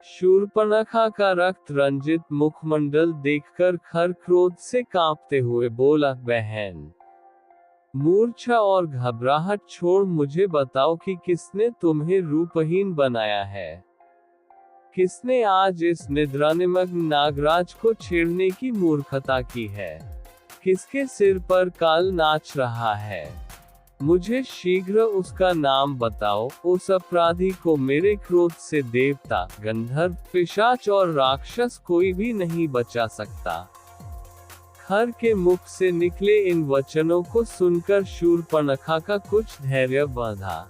शूर्पणखा का रक्त रंजित मुखमंडल देखकर खर क्रोध से कांपते हुए बोला, बहन, मूर्छा और घबराहट छोड़ मुझे बताओ कि किसने तुम्हें रूपहीन बनाया है। किसने आज इस निद्रानिमग्न नागराज को छेड़ने की मूर्खता की है। किसके सिर पर काल नाच रहा है। मुझे शीघ्र उसका नाम बताओ। उस अपराधी को मेरे क्रोध से देवता, गंधर्व, पिशाच और राक्षस कोई भी नहीं बचा सकता। खर के मुख से निकले इन वचनों को सुनकर शूर्पणखा का कुछ धैर्य बंधा।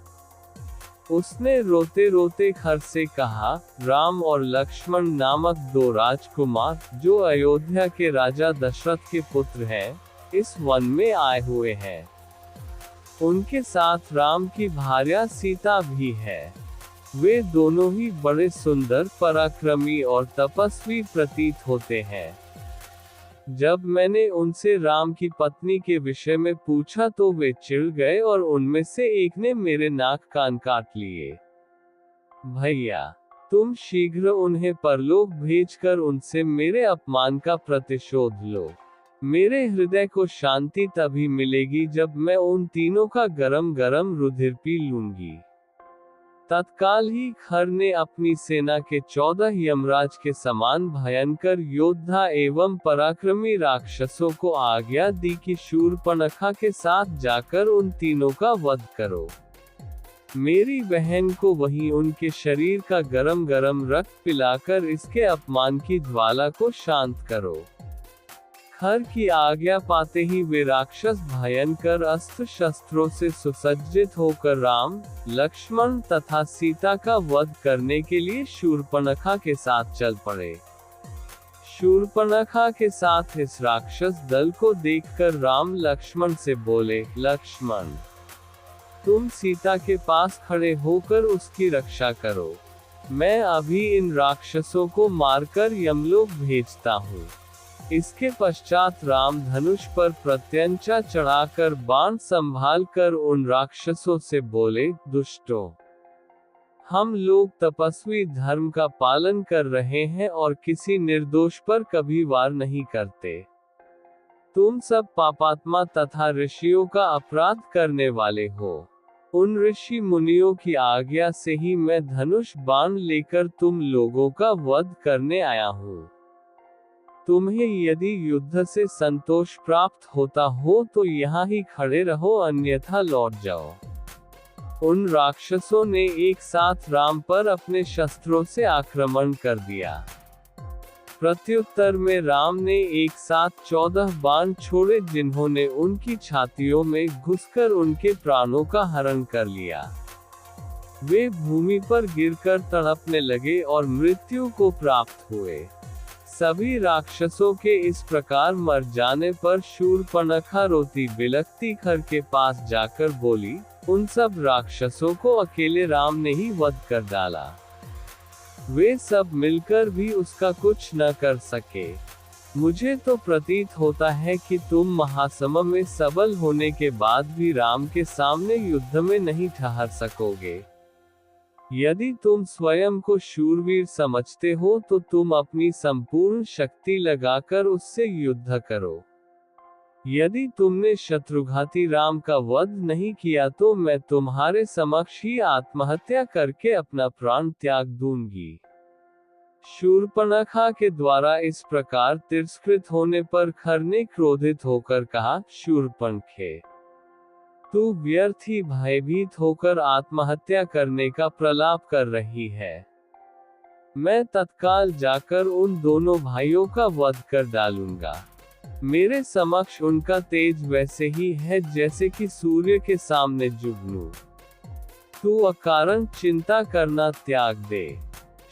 उसने रोते रोते खर से कहा, राम और लक्ष्मण नामक दो राजकुमार, जो अयोध्या के राजा दशरथ के पुत्र हैं, इस वन में आए हुए हैं। उनके साथ राम की भार्या सीता भी है। वे दोनों ही बड़े सुंदर, पराक्रमी और तपस्वी प्रतीत होते हैं। जब मैंने उनसे राम की पत्नी के विषय में पूछा तो वे चिढ़ गए और उनमें से एक ने मेरे नाक कान काट लिए। भैया, तुम शीघ्र उन्हें परलोक भेजकर उनसे मेरे अपमान का प्रतिशोध लो। मेरे हृदय को शांति तभी मिलेगी जब मैं उन तीनों का गरम गरम रुधिर पी लूंगी। तत्काल ही खर ने अपनी सेना के 14 यमराज के समान भयंकर योद्धा एवं पराक्रमी राक्षसों को आज्ञा दी कि शूर्पणखा के साथ जाकर उन तीनों का वध करो। मेरी बहन को वहीं उनके शरीर का गरम गरम रक्त पिलाकर इसके अपमान की ज्वाला को शांत करो। खर की आज्ञा पाते ही वे राक्षस भयंकर अस्त्र शस्त्रों से सुसज्जित होकर राम, लक्ष्मण तथा सीता का वध करने के लिए शूर्पणखा के साथ चल पड़े। शूर्पणखा के साथ इस राक्षस दल को देखकर राम लक्ष्मण से बोले, लक्ष्मण, तुम सीता के पास खड़े होकर उसकी रक्षा करो। मैं अभी इन राक्षसों को मारकर यमलोक भेजता हूँ। इसके पश्चात राम धनुष पर प्रत्यंचा चढ़ाकर बाण संभाल कर उन राक्षसों से बोले, दुष्टों, हम लोग तपस्वी धर्म का पालन कर रहे हैं और किसी निर्दोष पर कभी वार नहीं करते। तुम सब पापात्मा तथा ऋषियों का अपराध करने वाले हो। उन ऋषि मुनियों की आज्ञा से ही मैं धनुष बाण लेकर तुम लोगों का वध करने आया हूँ। तुम्हें यदि युद्ध से संतोष प्राप्त होता हो तो यहाँ ही खड़े रहो, अन्यथा लौट जाओ। उन राक्षसों ने एक साथ राम पर अपने शस्त्रों से आक्रमण कर दिया। प्रत्युत्तर में राम ने एक साथ 14 बाण छोड़े, जिन्होंने उनकी छातियों में घुसकर उनके प्राणों का हरण कर लिया। वे भूमि पर गिरकर तड़पने लगे और मृत्यु को प्राप्त हुए। सभी राक्षसों के इस प्रकार मर जाने पर शूर्पणखा रोती बिलखती खर के पास जाकर बोली, उन सब राक्षसों को अकेले राम ने ही वध कर डाला। वे सब मिलकर भी उसका कुछ न कर सके। मुझे तो प्रतीत होता है कि तुम महासम में सबल होने के बाद भी राम के सामने युद्ध में नहीं ठहर सकोगे। यदि तुम स्वयं को शूरवीर समझते हो तो तुम अपनी संपूर्ण शक्ति लगाकर उससे युद्ध करो। यदि तुमने शत्रुघाती राम का वध नहीं किया तो मैं तुम्हारे समक्ष ही आत्महत्या करके अपना प्राण त्याग दूंगी। शूर्पणखा के द्वारा इस प्रकार तिरस्कृत होने पर खर ने क्रोधित होकर कहा, शूर्पणखे, तू व्यर्थ ही भयभीत होकर आत्महत्या करने का प्रलाप कर रही है। मैं तत्काल जाकर उन दोनों भाइयों का वध कर डालूंगा। मेरे समक्ष उनका तेज वैसे ही है जैसे कि सूर्य के सामने जुगनू। तू अकारण चिंता करना त्याग दे।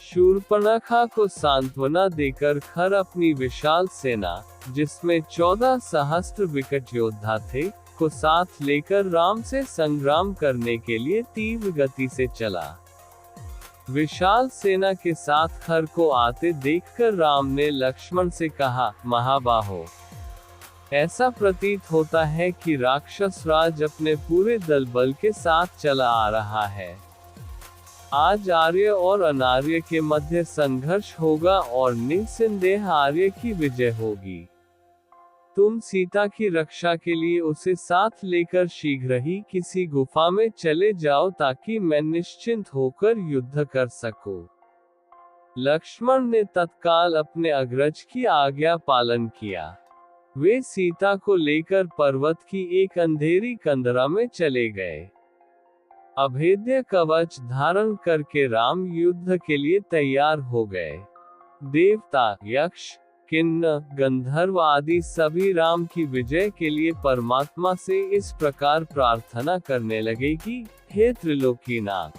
शूर्पणखा को सांत्वना देकर खर अपनी विशाल सेना, जिसमें 14 सहस्त्र विकट योद्धा थे, को साथ लेकर राम से संग्राम करने के लिए तीव्र गति से चला। विशाल सेना के साथ खर को आते देखकर राम ने लक्ष्मण से कहा, महाबाहो, ऐसा प्रतीत होता है कि राक्षस राज अपने पूरे दल बल के साथ चला आ रहा है। आज आर्य और अनार्य के मध्य संघर्ष होगा और निस्संदेह आर्य की विजय होगी। तुम सीता की रक्षा के लिए उसे साथ लेकर शीघ्र ही किसी गुफा में चले जाओ ताकि मैं निश्चिंत होकर युद्ध कर सकूं। लक्ष्मण ने तत्काल अपने अग्रज की आज्ञा पालन किया। वे सीता को लेकर पर्वत की एक अंधेरी कंदरा में चले गए। अभेद्य कवच धारण करके राम युद्ध के लिए तैयार हो गए। देवता, यक्ष, किन्नर, गंधर्व आदि सभी राम की विजय के लिए परमात्मा से इस प्रकार प्रार्थना करने लगे कि हे त्रिलोकीनाथ,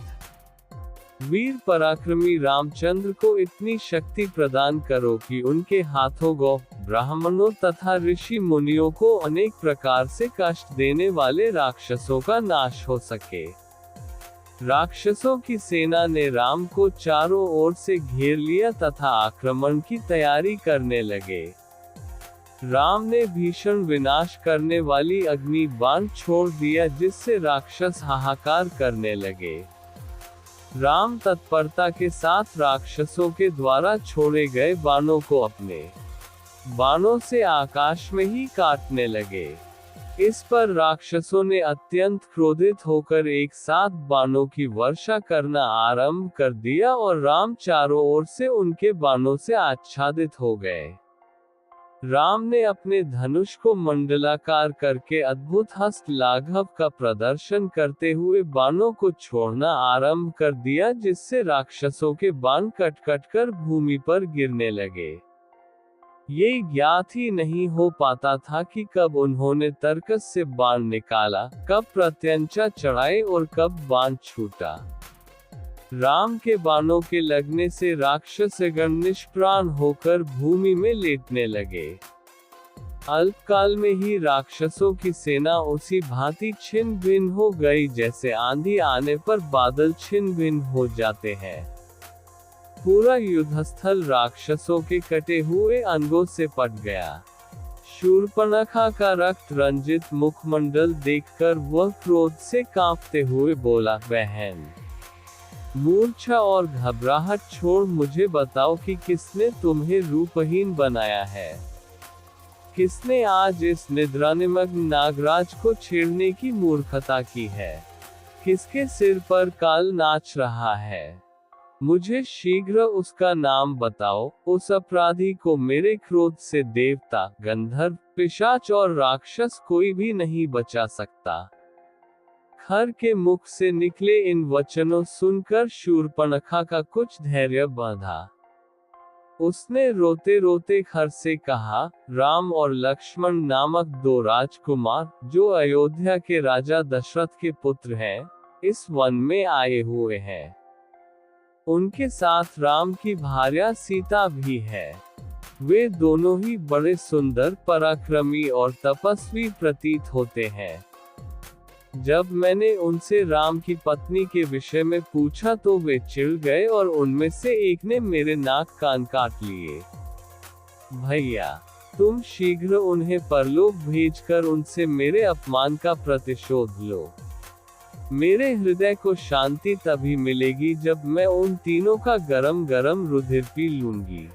वीर पराक्रमी रामचंद्र को इतनी शक्ति प्रदान करो कि उनके हाथों गौ, ब्राह्मणों तथा ऋषि मुनियों को अनेक प्रकार से कष्ट देने वाले राक्षसों का नाश हो सके। राक्षसों की सेना ने राम को चारों ओर से घेर लिया तथा आक्रमण की तैयारी करने लगे। राम ने भीषण विनाश करने वाली अग्नि बाण छोड़ दिया जिससे राक्षस हाहाकार करने लगे। राम तत्परता के साथ राक्षसों के द्वारा छोड़े गए बाणों को अपने बाणों से आकाश में ही काटने लगे। इस पर राक्षसों ने अत्यंत क्रोधित होकर एक साथ बाणों की वर्षा करना आरंभ कर दिया और राम चारों ओर से उनके बाणों से आच्छादित हो गए। राम ने अपने धनुष को मंडलाकार करके अद्भुत हस्त लाघव का प्रदर्शन करते हुए बाणों को छोड़ना आरंभ कर दिया जिससे राक्षसों के बाण कट कट कर भूमि पर गिरने लगे। ये ज्ञात ही नहीं हो पाता था कि कब उन्होंने तर्कस से बाण निकाला, कब प्रत्यंचा चढ़ाए और कब बाण छूटा। राम के बाणों के लगने से राक्षसगण निष्प्राण होकर भूमि में लेटने लगे। अल्पकाल में ही राक्षसों की सेना उसी भांति छिन्न भिन्न हो गई जैसे आंधी आने पर बादल छिन्न भिन्न हो जाते हैं। पूरा युद्धस्थल राक्षसों के कटे हुए अंगों से पट गया। शूर्पणखा का रक्त रंजित मुखमंडल देखकर वह क्रोध से कांपते हुए बोला, बहन, मूर्छा और घबराहट छोड़ मुझे बताओ कि किसने तुम्हें रूपहीन बनाया है। किसने आज इस निद्रानिमग्न नागराज को छेड़ने की मूर्खता की है। किसके सिर पर काल नाच रहा है। मुझे शीघ्र उसका नाम बताओ। उस अपराधी को मेरे क्रोध से देवता, गंधर्व, पिशाच और राक्षस कोई भी नहीं बचा सकता। खर के मुख से निकले इन वचनों सुनकर शूर्पणखा का कुछ धैर्य बांधा। उसने रोते रोते खर से कहा, राम और लक्ष्मण नामक दो राजकुमार, जो अयोध्या के राजा दशरथ के पुत्र हैं, इस वन में आए हुए हैं। उनके साथ राम की भार्या सीता भी है। वे दोनों ही बड़े सुंदर, पराक्रमी और तपस्वी प्रतीत होते हैं। जब मैंने उनसे राम की पत्नी के विषय में पूछा तो वे चिढ़ गए और उनमें से एक ने मेरे नाक कान काट लिए। भैया, तुम शीघ्र उन्हें परलोक भेजकर उनसे मेरे अपमान का प्रतिशोध लो। मेरे हृदय को शांति तभी मिलेगी जब मैं उन तीनों का गरम गरम रुधिर पी लूंगी।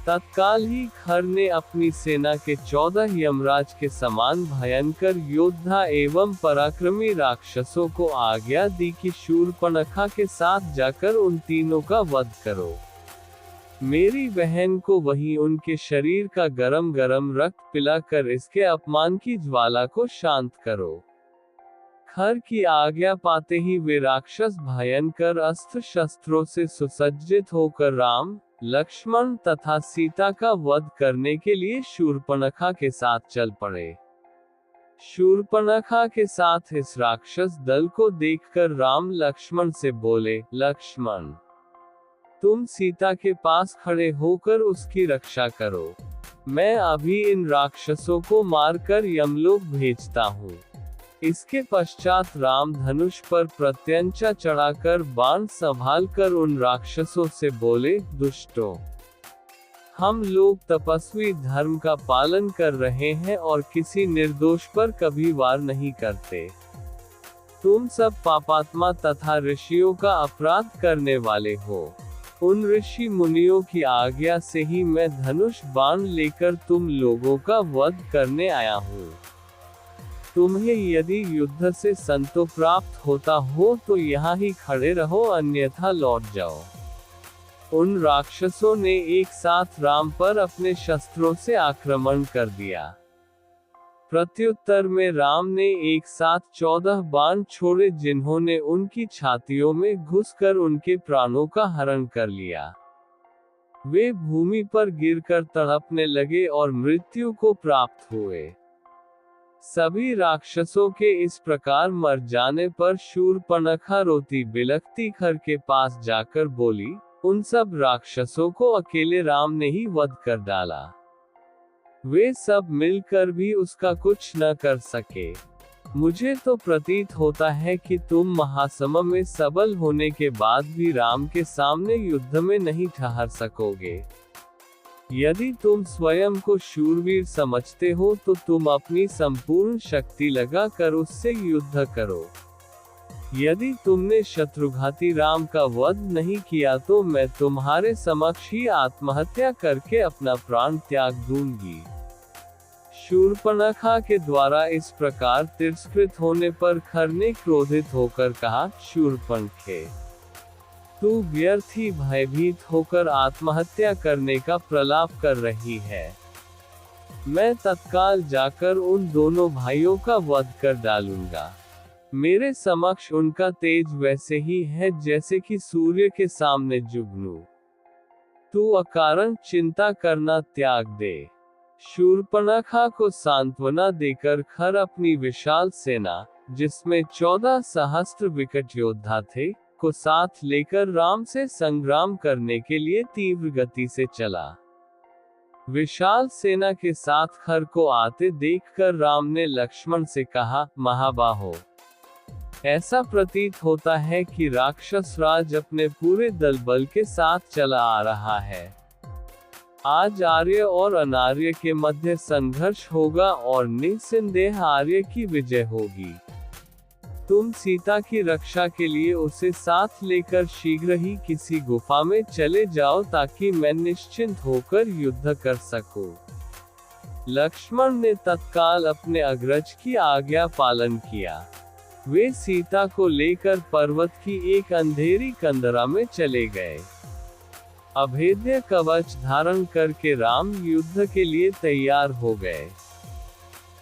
तत्काल ही खर ने अपनी सेना के 14 यमराज के समान भयंकर योद्धा एवं पराक्रमी राक्षसों को आज्ञा दी कि शूर्पणखा के साथ जाकर उन तीनों का वध करो। मेरी बहन को वहीं उनके शरीर का गरम गरम रक्त पिलाकर इसके अपमान की ज्वाला को शांत करो। खर की आज्ञा पाते ही वे राक्षस भयंकर अस्त्र शस्त्रों से सुसज्जित होकर राम, लक्ष्मण तथा सीता का वध करने के लिए शूर्पणखा के साथ चल पड़े। शूर्पणखा के साथ इस राक्षस दल को देखकर राम लक्ष्मण से बोले, लक्ष्मण, तुम सीता के पास खड़े होकर उसकी रक्षा करो। मैं अभी इन राक्षसों को मारकर यमलोक भेजता हूँ। इसके पश्चात राम धनुष पर प्रत्यंचा चढ़ाकर बाण संभाल कर उन राक्षसों से बोले, दुष्टों, हम लोग तपस्वी धर्म का पालन कर रहे हैं और किसी निर्दोष पर कभी वार नहीं करते। तुम सब पापात्मा तथा ऋषियों का अपराध करने वाले हो। उन ऋषि मुनियों की आज्ञा से ही मैं धनुष बाण लेकर तुम लोगों का वध करने आया हूँ। तुम्हें यदि युद्ध से संतो प्राप्त होता हो तो यहाँ ही खड़े रहो, अन्यथा लौट जाओ। उन राक्षसों ने एक साथ राम पर अपने शस्त्रों से आक्रमण कर दिया। प्रत्युत्तर में राम ने एक साथ 14 बाण छोड़े, जिन्होंने उनकी छातियों में घुसकर उनके प्राणों का हरण कर लिया। वे भूमि पर गिरकर तड़पने लगे और मृत्यु को प्राप्त हुए। सभी राक्षसों के इस प्रकार मर जाने पर शूर्पणखा रोती बिलखती खर के पास जाकर बोली, उन सब राक्षसों को अकेले राम ने ही वध कर डाला। वे सब मिलकर भी उसका कुछ न कर सके। मुझे तो प्रतीत होता है कि तुम महासम में सबल होने के बाद भी राम के सामने युद्ध में नहीं ठहर सकोगे। यदि तुम स्वयं को शूरवीर समझते हो तो तुम अपनी संपूर्ण शक्ति लगा कर उससे युद्ध करो। यदि तुमने शत्रुघाती राम का वध नहीं किया तो मैं तुम्हारे समक्ष ही आत्महत्या करके अपना प्राण त्याग दूंगी। शूर्पणखा के द्वारा इस प्रकार तिरस्कृत होने पर खर ने क्रोधित होकर कहा, शूर्पणखे, तू व्यर्थ ही भयभीत होकर आत्महत्या करने का प्रलाप कर रही है। मैं तत्काल जाकर उन दोनों भाइयों का वध कर डालूंगा। मेरे समक्ष उनका तेज वैसे ही है जैसे कि सूर्य के सामने जुगनू। तू अकारण चिंता करना त्याग दे। शूर्पणखा को सांत्वना देकर खर अपनी विशाल सेना, जिसमें 14 सहस्त्र विकट योद्धा थे, को साथ लेकर राम से संग्राम करने के लिए तीव्र गति से चला। विशाल सेना के साथ खर को आते देखकर राम ने लक्ष्मण से कहा, महाबाहो, ऐसा प्रतीत होता है कि राक्षस राज अपने पूरे दल बल के साथ चला आ रहा है। आज आर्य और अनार्य के मध्य संघर्ष होगा और निस्संदेह आर्य की विजय होगी। तुम सीता की रक्षा के लिए उसे साथ लेकर शीघ्र ही किसी गुफा में चले जाओ ताकि मैं निश्चिंत होकर युद्ध कर सकूं। लक्ष्मण ने तत्काल अपने अग्रज की आज्ञा पालन किया। वे सीता को लेकर पर्वत की एक अंधेरी कंदरा में चले गए। अभेद्य कवच धारण करके राम युद्ध के लिए तैयार हो गए।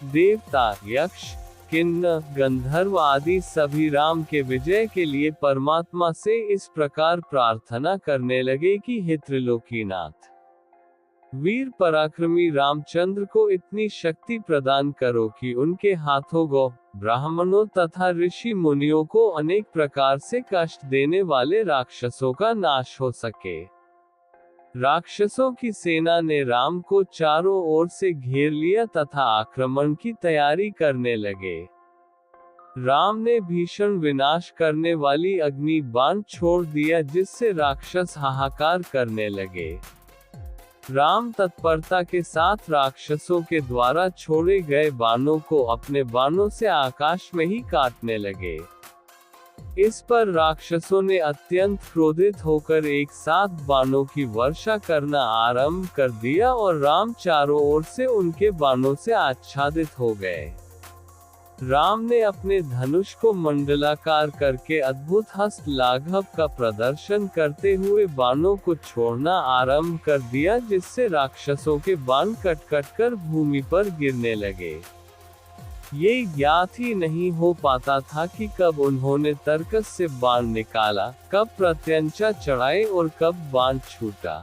देवता, यक्ष, किन्नर, गंधर्व आदि सभी राम के विजय के लिए परमात्मा से इस प्रकार प्रार्थना करने लगे कि हे त्रिलोकीनाथ, वीर पराक्रमी रामचंद्र को इतनी शक्ति प्रदान करो कि उनके हाथों गौ, ब्राह्मणों तथा ऋषि मुनियों को अनेक प्रकार से कष्ट देने वाले राक्षसों का नाश हो सके। राक्षसों की सेना ने राम को चारों ओर से घेर लिया तथा आक्रमण की तैयारी करने लगे। राम ने भीषण विनाश करने वाली अग्नि बाण छोड़ दिया, जिससे राक्षस हाहाकार करने लगे। राम तत्परता के साथ राक्षसों के द्वारा छोड़े गए बाणों को अपने बाणों से आकाश में ही काटने लगे। इस पर राक्षसों ने अत्यंत क्रोधित होकर एक साथ बाणों की वर्षा करना आरंभ कर दिया और राम चारों ओर से उनके बाणों से आच्छादित हो गए। राम ने अपने धनुष को मंडलाकार करके अद्भुत हस्त लाघव का प्रदर्शन करते हुए बाणों को छोड़ना आरंभ कर दिया, जिससे राक्षसों के बाण कट कट कर भूमि पर गिरने लगे। ये ज्ञात ही नहीं हो पाता था कि कब उन्होंने तर्कस से बाण निकाला, कब प्रत्यंचा चढ़ाए और कब बाण छूटा।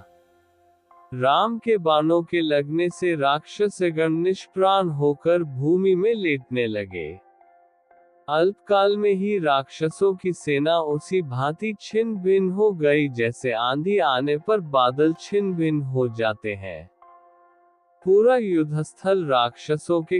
राम के बाणों के लगने से राक्षसगण निष्प्राण होकर भूमि में लेटने लगे। अल्पकाल में ही राक्षसों की सेना उसी भांति छिन्न भिन्न हो गई जैसे आंधी आने पर बादल छिन्न भिन्न हो जाते हैं। पूरा युद्धस्थल राक्षसों के